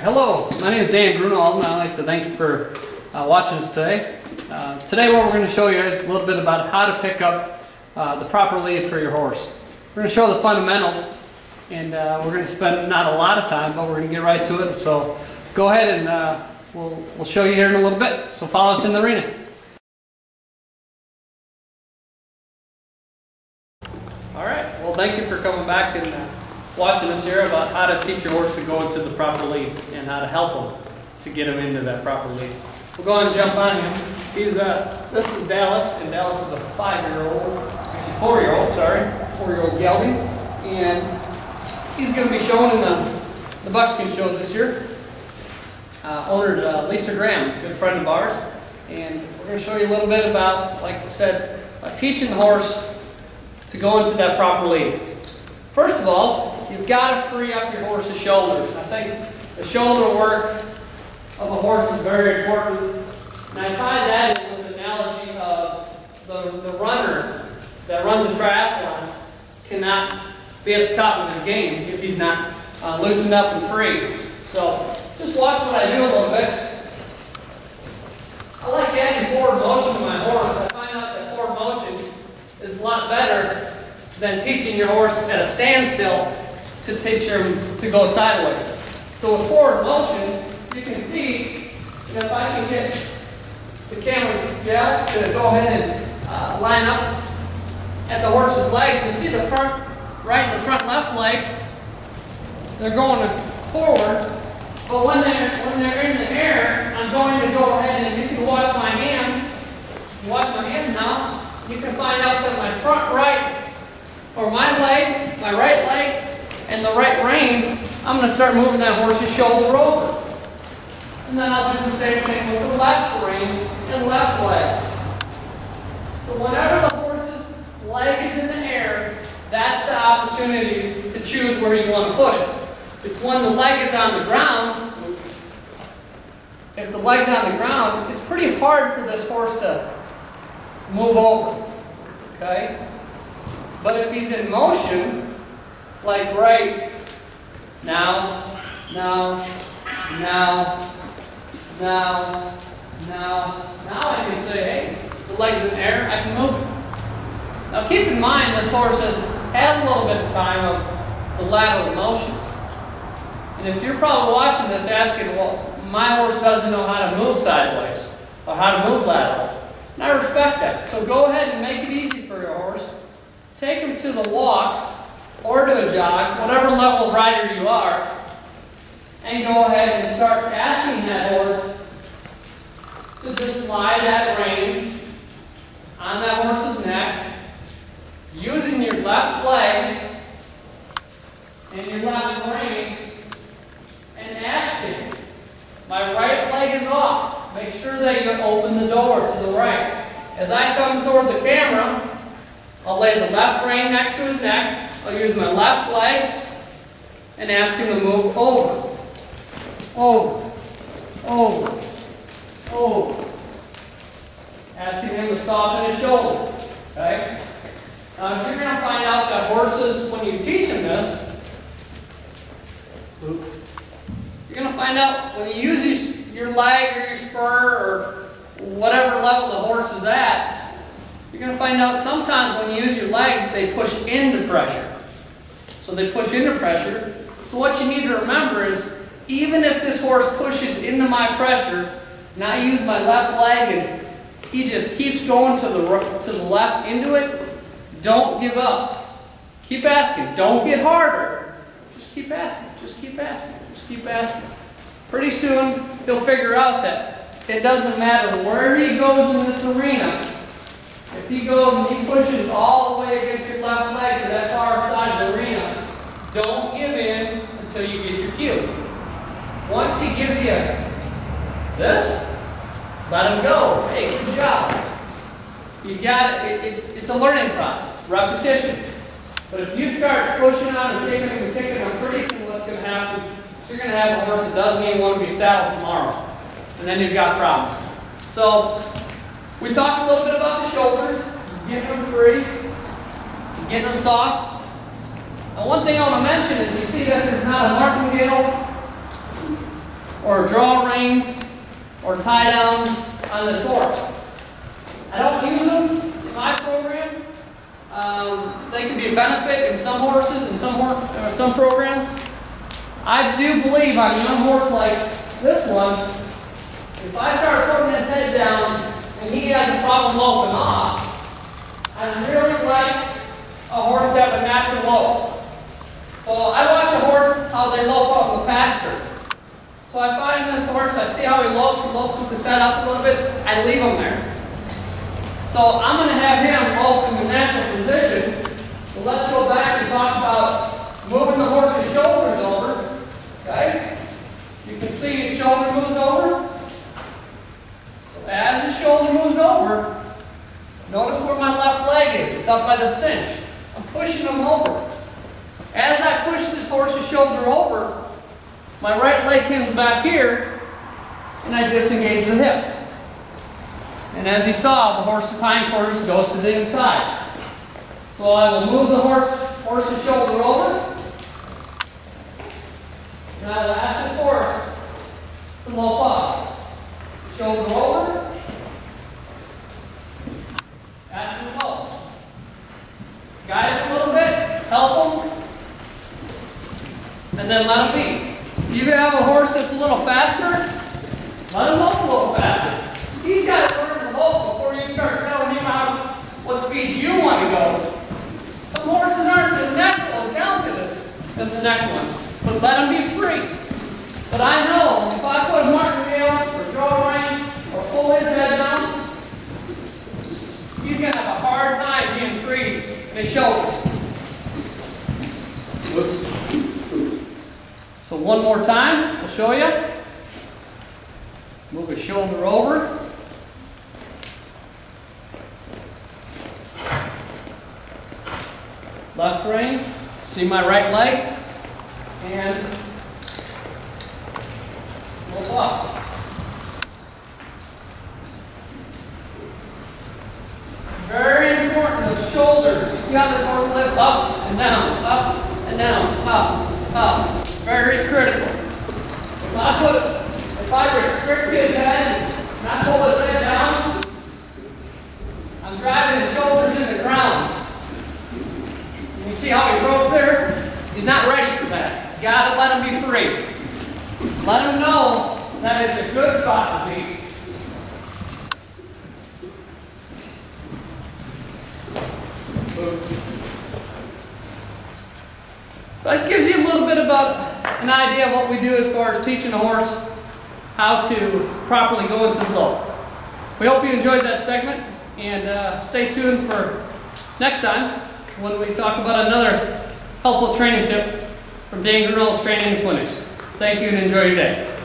Hello, my name is Dan Grunewald, and I'd like to thank you for watching us today. Today what we're going to show you is a little bit about how to pick up the proper lead for your horse. We're going to show the fundamentals, and we're going to spend not a lot of time, but we're going to get right to it. So go ahead and we'll show you here in a little bit. So follow us in the arena. Alright, well thank you for coming back and watching us here about how to teach your horse to go into the proper lead and how to help him to get him into that proper lead. We'll go ahead and jump on him. This is Dallas, and Dallas is a 4-year-old gelding, and he's going to be shown in the buckskin shows this year. Owner's Lisa Graham, a good friend of ours, and we're going to show you a little bit about, like I said, teaching the horse to go into that proper lead. First of all, you've got to free up your horse's shoulders. I think the shoulder work of a horse is very important. And I tie that in with the analogy of the runner that runs a triathlon cannot be at the top of his game if he's not loosened up and free. So just watch what I do a little bit. I like adding forward motion to my horse. I find out that forward motion is a lot better than teaching your horse at a standstill to teach him to go sideways. So with forward motion, you can see that if I can get the camera to go ahead and line up at the horse's legs, you see the front right and the front left leg, they're going forward, but when they're in the air, I'm going to go ahead and you can watch my hands. Watch my hands now. You can find out that my front right, or my leg, my right leg, and the right rein, I'm going to start moving that horse's shoulder over. And then I'll do the same thing with the left rein and left leg. So whenever the horse's leg is in the air, that's the opportunity to choose where you want to put it. It's when the leg is on the ground. If the leg's on the ground, it's pretty hard for this horse to move over. Okay? But if he's in motion, like right now, I can say, hey, the leg's in air, I can move it. Now keep in mind, this horse has had a little bit of time of the lateral motions. And if you're probably watching this asking, well, my horse doesn't know how to move sideways or how to move lateral. And I respect that. So go ahead and make it easy for your horse. Take him to the walk or to a jog, whatever level of rider you are, and go ahead and start asking that horse to just slide that rein on that horse's neck, using your left leg and your left rein, and ask him, my right leg is off. Make sure that you open the door to the right. As I come toward the camera, I'll lay the left rein next to his neck. I'll use my left leg and ask him to move over. Over. Over. Over. Asking him to soften his shoulder. Okay? Now if you're going to find out that horses, when you teach them this, you're going to find out when you use your leg or your spur or whatever level the horse is at, you're going to find out sometimes when you use your leg, they push into pressure. So they push into pressure. So what you need to remember is, even if this horse pushes into my pressure, and I use my left leg and he just keeps going to the left into it, don't give up. Keep asking. Don't get harder. Just keep asking. Just keep asking. Just keep asking. Pretty soon, he'll figure out that it doesn't matter where he goes in this arena. If he goes and he pushes all the way against your left leg to that far side of the arena, don't give in until you get your cue. Once he gives you this, let him go. Hey, good job. You got it. It's a learning process, repetition. But if you start pushing on and kicking on, pretty soon what's going to happen is you're going to have a horse that doesn't even want to be saddled tomorrow. And then you've got problems. So we talked a little bit about the shoulders, getting them free, getting them soft. Now one thing I want to mention is you see that there's not a martingale or draw reins or tie downs on this horse. I don't use them in my program. They can be a benefit in some horses and some programs. I do believe on a young horse like this one, if I start putting his head down and he has a problem loping off, I really like a horse to have a natural lope. So I watch a horse how they lope up in the pasture. So I find this horse, I see how he lopes with his head up a little bit, I leave him there. So I'm going to have him lope in the natural position. So let's go back and talk about moving the horse's shoulders over. Okay? You can see his shoulder moves over. So as his shoulder moves over, notice where my left leg is. It's up by the cinch. I'm pushing him over. As I push this horse's shoulder over, my right leg comes back here, and I disengage the hip. And as you saw, the horse's hindquarters goes to the inside. So I will move the horse's shoulder over, and I will ask this horse to lope up. Shoulder over, ask him to lope. Guide him a little bit, help him, and then let him be. If you have a horse that's a little faster, let him lope a little faster. He's got to learn to lope before you start telling him what speed you want to go. Some horses aren't as natural and talented as the next ones, but let them be free. But I know if I put a martingale or draw a rein or pull his head down, he's going to have a hard time being free in his shoulders. So one more time, I'll show you. Move his shoulder over. Left rein, see my right leg, and roll up. Very important, those shoulders. You see how this horse lifts up and down, up and down, up, up. Very critical. If I restrict his head and I pull his head down, I'm driving his shoulders in the ground. You see how he broke there? He's not ready for that. You gotta let him be free. Let him know that it's a good spot to be. That gives you a little bit about an idea of what we do as far as teaching a horse how to properly go into the lope. We hope you enjoyed that segment, and stay tuned for next time when we talk about another helpful training tip from Dan Grunewald's Training and Clinics. Thank you and enjoy your day.